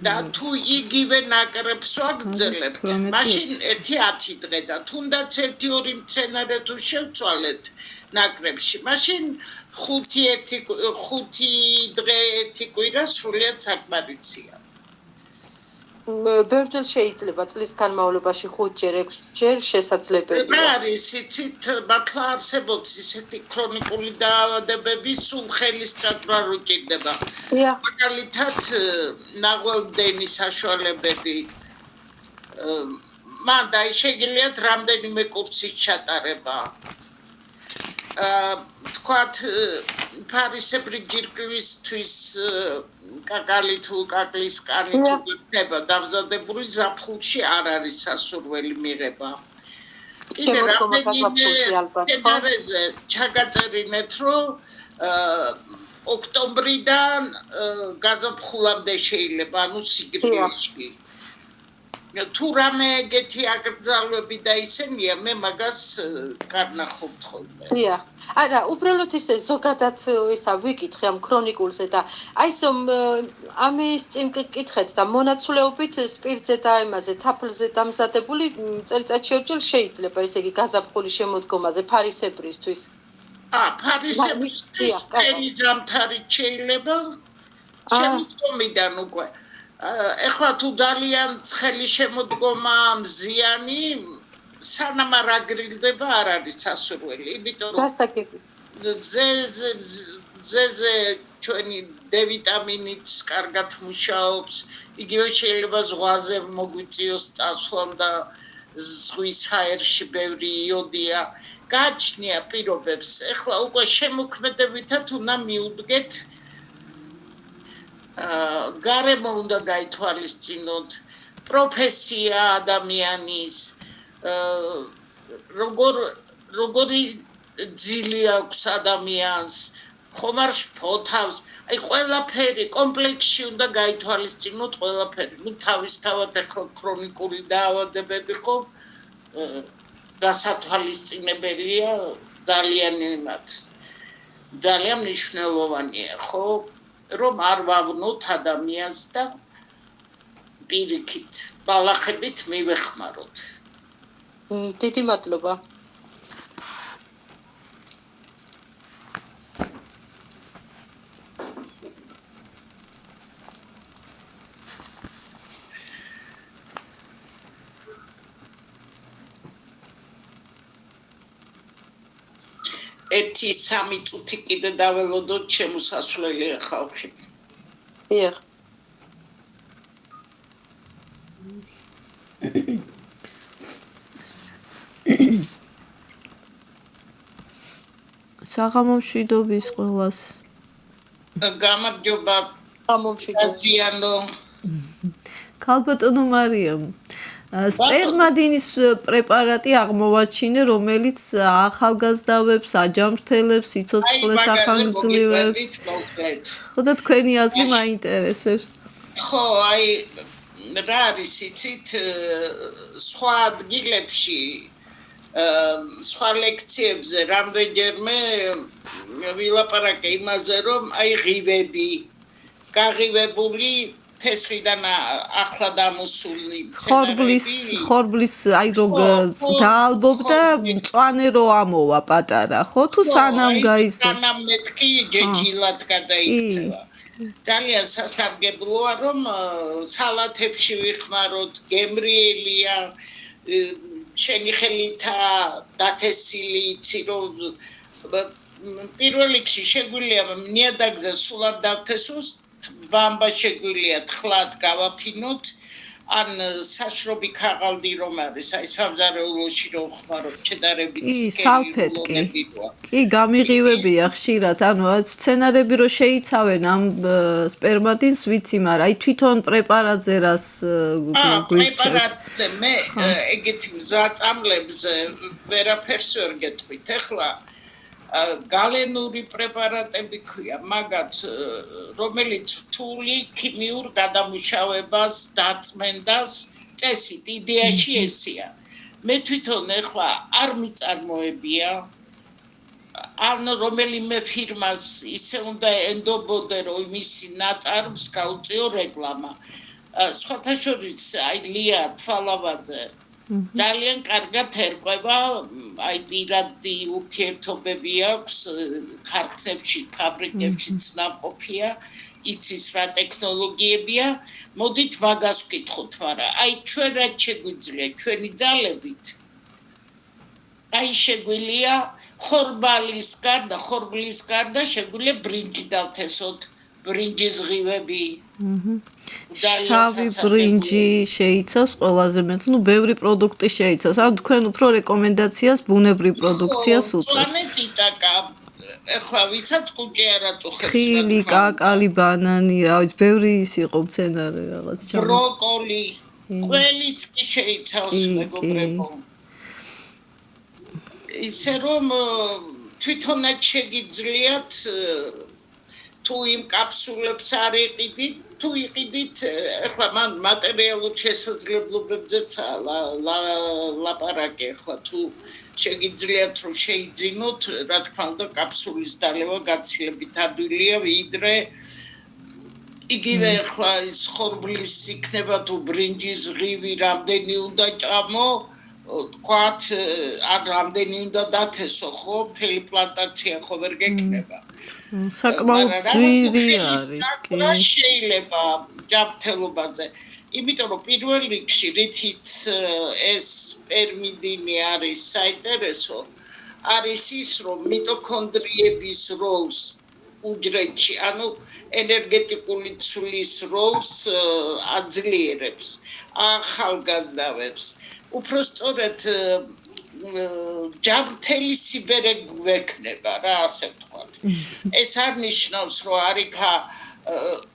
და თუ იგივე ნაკრებს ვაგრძელებთ, მაშინ 1-10 დღე და თუნდაც 1-2 მცენარე თუ შევცვალეთ ნაკრებში, მაშინ 5 დღე 1 კვირა სრულიად საკმარისია. ბევრჯერ შეიძლება წლის განმავლობაში 5-ჯერ 6-ჯერ შესაძლებელია. რა არის, იცით, მართლა არსებობს ისეთი ქრონიკული დაავადებები, სულ ხელის წაწვა რო ჭირდება. მაგალითად, ნაღვევდენი საშუალებები. მანდა შეგიძლიათ რამდენიმე კურსის ჩატარება. თქვათ, ფარისებრი ჯირკვლისთვის კაკალი თუ კაკლის კანი თუ იქნება დამზადებული ზაფხულში არ არის სასურველი მიღება. კიდე რამდენიმე თემარეზე ჩაგაწერინეთ, რომ ოქტომბრიდან გაზაფხულამდე შეიძლება, ანუ სიგრძეში. თუ რამე ეგეთი აკრძალვები და ისენია, მე მაგას კარნახობთ ხოლმე. არა, უბრალოდ ისე ზოგადად ისა ვიკითხე ამ ქრონიკულზე და აი ეს ამის წინ გკითხეთ და მონაცვლეობით სპირტზე და იმაზე თაფლზე დამზადებული წელიწადში ორჯერ შეიძლება ესე იგი გაზაფხულის შემოდგომაზე ფარისებრისთვის. ფარისებრისთვის წელი ზამთარით შეიძლება შემოდგომიდან უკვე. ეხლა თუ ძალიან ცხელი შემოდგომა მზიანი სანამ არ აგრილდება არ არის სასურველი, იმიტომ რომ ძეზე ჩვენი D ვიტამინიც კარგად მუშაობს, იგივე შეიძლება ზღვაზე მოგვიწიოს წასვლა და ზღვის ჰაერში ბევრი იოდია. გააჩნია პირობებს, ეხლა უკვე შემოქმედებითად უნდა მიუდგეთ გარემო უნდა გაითვალისწინოთ, პროფესია ადამიანის, როგორი ძილი აქვს ადამიანს, ხომ არ შფოთავს, აი ყველაფერი კომპლექსში უნდა გაითვალისწინოთ ყველაფერი. ნუ თავისთავად ახლა ქრონიკული დაავადებები ხო გასათვალისწინებელია ძალიან მნიშვნელოვანია, ხო? რომ არ ვავნოთ ადამიანს და პირიქით, ბალახებით მივეხმაროთ. დიდი მადლობა. ერთი 3 წუთი კიდე დაველოდოთ შემოსასვლელია ხალხი. საღამომშვიდობის ყველას. გამარჯობა. გამომშვიდობა. ქალბატონო მარიამ, სპერმადინის პრეპარატი აღმოვაჩინე, რომელიც ახალგაზრდავებს, აჯანმრთელებს, სიცოცხლეს ახანგრძლივებს. ხო და თქვენი აზრი მაინტერესებს. ხო, აი რა არის იცით, სხვა ადგილებში სხვა ლექციებზე რამდენჯერმე ვილაპარაკე იმაზე, რომ აი ღივები, გაღივებული თესლიდან ახლა დამოსული ხორბლის აი რო დაალბობდა მწვანე რო ამოვა პატარა, ხო თუ სანამ გაიზრდა? სანამ მეთქი ჯეჯილად გადაიქცევა. ძალიან სასარგებლოა, რომ სალათებში ვიხმაროთ, გემრიელია, შენი ხელითა დათესილი იცი რომ პირველ რიგში შეგვიძლია ნიადაგზე სულ არ დავთესოს, ბამბა შეგვიძლია თხლად გავაფინოთ, ან საშრობი ქაღალდი რომ არის, აი სამზარეულოში რომ ხმარობ, შედარებით სალფეტკი. კი, გამიღივებია ხშირად, ანუ სცენარები რომ შეიცავენ ამ სპერმადინს ვიცი, მაგრამ აი თვითონ პრეპარატზე რას გვიჩვენთ? პრეპარატზე მე ეგეთი მზაწამლებზე ვერაფერს ვერ გეტყვით. ეხლა გალენური პრეპარატები ქვია, მაგათ რომელიც რთული ქიმიურ გადამუშავებას დაწმენდას წესით იდეაში ესია. მე თვითონ ეხლა არ მიწარმოებია ან რომელიმე ფირმას ისე უნდა ენდობოდე, რომ მისი ნაწარმს გაუწიო რეკლამა. სხვათა შორის აი ლია თვალავაძე ძალიან კარგად ერკვევა, აი პირადი ურთიერთობები აქვს ქარხნებში, ფაბრიკებში ცნამყოფია, იცის რა ტექნოლოგიებია. მოდით მაგას ვკითხოთ, მაგრამ აი ჩვენ რაც შეგვიძლია ჩვენი ძალებით აი შეგვიძლია ხორბლის გარდა შეგვიძლია ბრინჯი დავთესოთ, ბრინჯის ღივები. შავი ბრინჯი შეიცავს ყველაზე მეტ, ბევრი პროდუქტი შეიცავს. ან თქვენ უფრო რეკომენდაციას ბუნებრივ პროდუქციას უწევთ. მწვანე წიტაკა, ეხლა ვისაც კუჭი არ აწუხებს. ხილი, კაკალი, ბანანი, რა ვიცი, ბევრი ის იყო მცენარე რაღაც ჩამო. ბროკოლი, ყველიც კი შეიცავს მეგობრებო. ისე რომ თვითონაც შეგიძლიათ თუ იმ კაფსულებს არ იყიდით, თუ იყიდით, ეხლა მან მატერიალურ შესაძლებლობებზეც ლაპარაკი, ეხლა თუ შეგიძლიათ რომ შეიძინოთ, რა თქმა უნდა, კაფსულის დალევა გაცილებით ადვილია, ვიდრე იგივე ეხლა ის ხორბლის იქნება თუ ბრინჯის ღივი რამდენი უნდა ჭამო, თქვათ, ან რამდენი უნდა დათესო, ხო, მთელი პლანტაცია ხო ვერ გექნება. საკმაოდ ძვირი არის, კი. შეიძლება ჯანმრთელობაზე. იმიტომ რომ პირველ რიგში რითიც ეს სპერმიდინი არის საინტერესო, არის ის, რომ მიტოქონდრიების როლს უჯრედში, ანუ ენერგეტიკული ცვლის როლს აძლიერებს, ახალგაზრდავებს. უფრო სწორედ ჯანმრთელი სიბერე გვექნება რა, ასე ვთქვათ. ეს არ ნიშნავს, რომ არიქა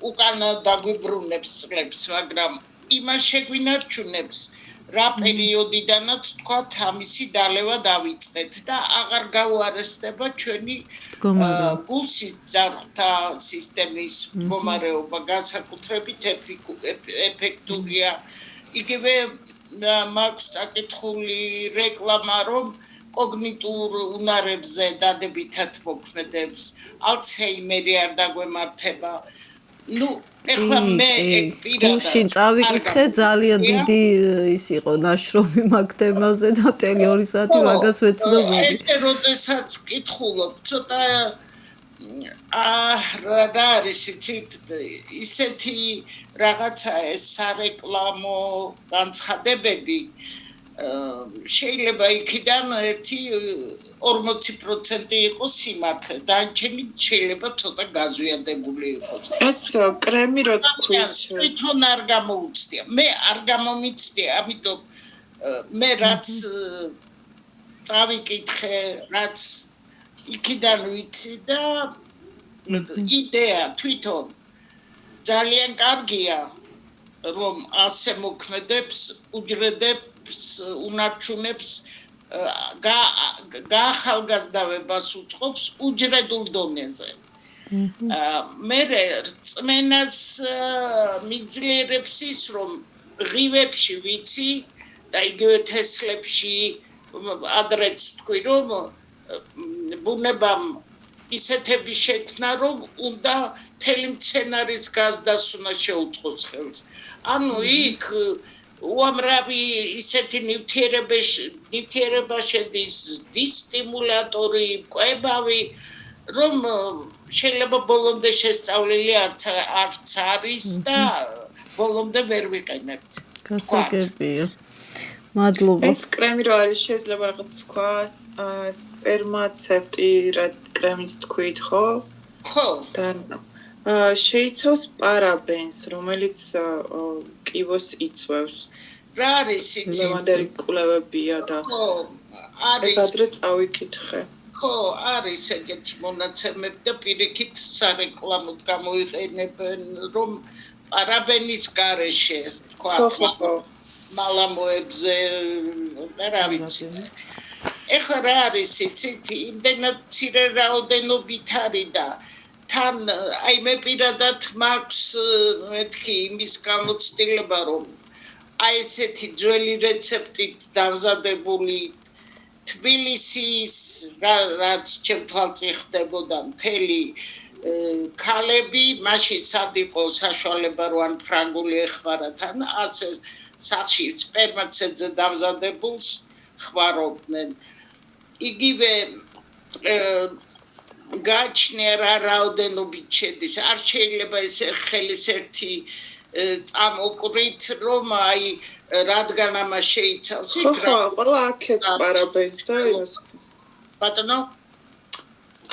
უკან დაგვიბრუნებს წლებს, მაგრამ იმას შეგვინარჩუნებს, რა პერიოდიდანაც თქვათ ამისი დალევა დავიწყეთ და აღარ გაუარესდება ჩვენი გულსიძარღვთა სისტემის მდგომარეობა, განსაკუთრებით ეფექტურია. იგივე მაქვს წაკითხული რეკლამა, რომ კოგნიტურ უნარებზე დადებითად მოქმედებს, ალცჰეიმერი არ დაგვემართება. ეხლა მე პირადად გუშინ წავიკითხე, ძალიან დიდი ის იყო ნაშრომი მაგ თემაზე და მთელი 2 საათი მაგას ვეცნობოდი. ესე როდესაც კითხულობ, ცოტა რა არის ისეთი რაღაცა ეს სარეკლამო განცხადებები, შეიძლება იქიდან 40% იყოს სიმართლე, დანარჩენი შეიძლება ცოტა გაზვიადებული იყოს. ეს კრემი რო თქვით, თვითონ არ გამოუცდია. მე არ გამომიცდია, ამიტომ მე რაც წავიკითხე, რაც იქიდან ვიცი და იდეა თვითონ ძალიან კარგია, რომ ასე მოქმედებს, უჯრედებს უნარჩუნებს, გაახალგაზრდავებას უწყობს უჯრედულ დონეზე. მე რწმენას მიძლიერებს ის, რომ ღივებში ვიცი და იგივე თესლებში ადრეც თქვი, რომ ბუნებამ ისეთები შექმნა, რომ უნდა მთელი მცენარის გაზდასვლა შეუწყოს ხელს. ანუ იქ უამრავი ისეთი ნივთიერება შედის, დისტიმულატორი, კვებავი, რომ შეიძლება ბოლომდე შესწავლილი არც არის და ბოლომდე ვერ ვიყენებთ. გასაგებია. მადლობა. ეს კრემი რო არის, შეიძლება რაღაც თქვა, სპერმაცევტი რა კრემის თქვით, ხო? ხო. და შეიცავს პარაბენს, რომელიც კიბოს იწვევს. რა არის იცი? ლევანდერი კვლევებია და ხო, არის. ადრე წავიკითხე. ხო, არის ეგეთი მონაცემები და პირიქით სარეკლამოდ გამოიყენებენ, რომ პარაბენის გარეშე, თქვა, მალამოებზე და რა ვიცი. ეხლა რა არის იცით, იმდენად მცირე რაოდენობით არის და თან აი მე პირადად მაქვს მეთქი იმის გამოცდილება, რომ აი ესეთი ძველი რეცეპტით დამზადებული თბილისის რაც ჩემ თვალწინ ხდებოდა მთელი ქალები მაშინ სად იყო საშუალება რო ან ფრანგული ეხმარათ ან ასე სახში სპერმაცედზე დამზადებულს ხმარობდნენ იგივე გაჩნია რა რაოდენობით შედის არ შეიძლება ეს ხელის ერთი წამოკვირით რომ აი რადგან ამას შეიცავს იქ ხო ყველა აქებს პარაბენს და იმას ბატონო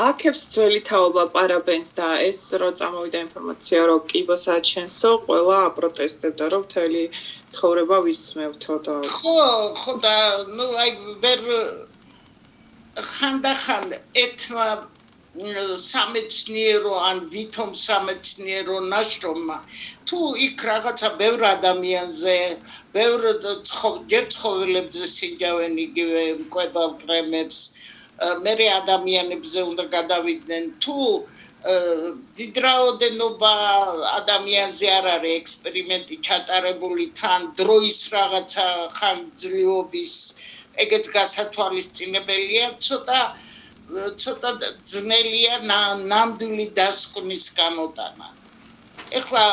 აქებს ძველი თაობა პარაბენს და ეს რო წამოვიდა ინფორმაცია რომ კიბოს აჩენსო ყველა აპროტესტებდა რომ მთელი ცხოვრება ვისმევთო და ხო და ნუ აი ვერ ხანდახან ეთმა სამეცნიერო ან ვითომ სამეცნიერო ნაშრომმა თუ იქ რაღაცა ბევრ ადამიანზე ბევრ ჯერ ცხოველებზე სინჯავენ იგივე მკვებავ კრემებს მე ადამიანებზე უნდა გადავიდნენ თუ დიდ რაოდენობა ადამიანზე არ არის ექსპერიმენტი ჩატარებული თან დროის რაღაცა ხანგრძლივობის ეგეც გასათვალისწინებელია ცოტა ძნელია ნამდვილი დასკვნის გამოტანა ეხლა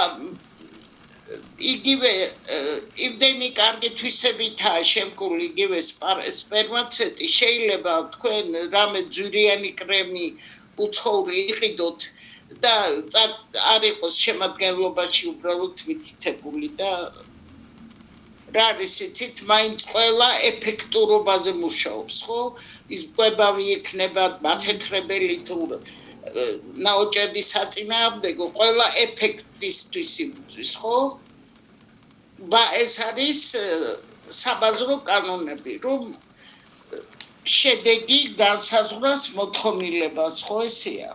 იგივე იმდენი კარგი თვისებითაა შემკული იგივე სპერმაცეტი შეიძლება თქვენ რამე ძვირიანი კრემი უცხოური იყიდოთ და არ იყოს შემადგენლობაში უბრალოდ მითითებული და რა არის იცით მაინც ყველა ეფექტურობაზე მუშაობს ხო ის კვებავი იქნება მათეთრებელი თუ ნაოჭების საწინააღმდეგო ყველა ეფექტისთვის იბრძვის ხო ეს არის საბაზრო კანონები რომ შედეგი განსაზღვრას მოთხოვნილებას ხო ესეა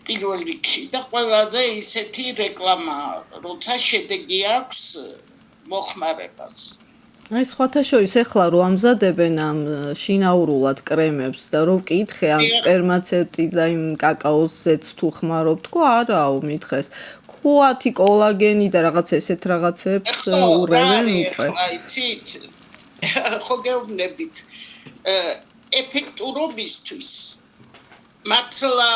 პირველ რიგში და ყველაზე ისეთი რეკლამა როცა შედეგი აქვს მოხმარებას აი სხვათა შორის ეხლა რო ამზადებენ ამ შინაურულად კრემებს და რო ვკითხე ამ სპერმაცევტი და იმ კაკაოზეც თუ ხმარობთ ხო არაო მითხრეს ქუათი კოლაგენი და რაღაც ესეთ რაღაცებს ურევენ უკვე ხო იცით ხო გეუბნებით ეფექტურობისთვის მართლა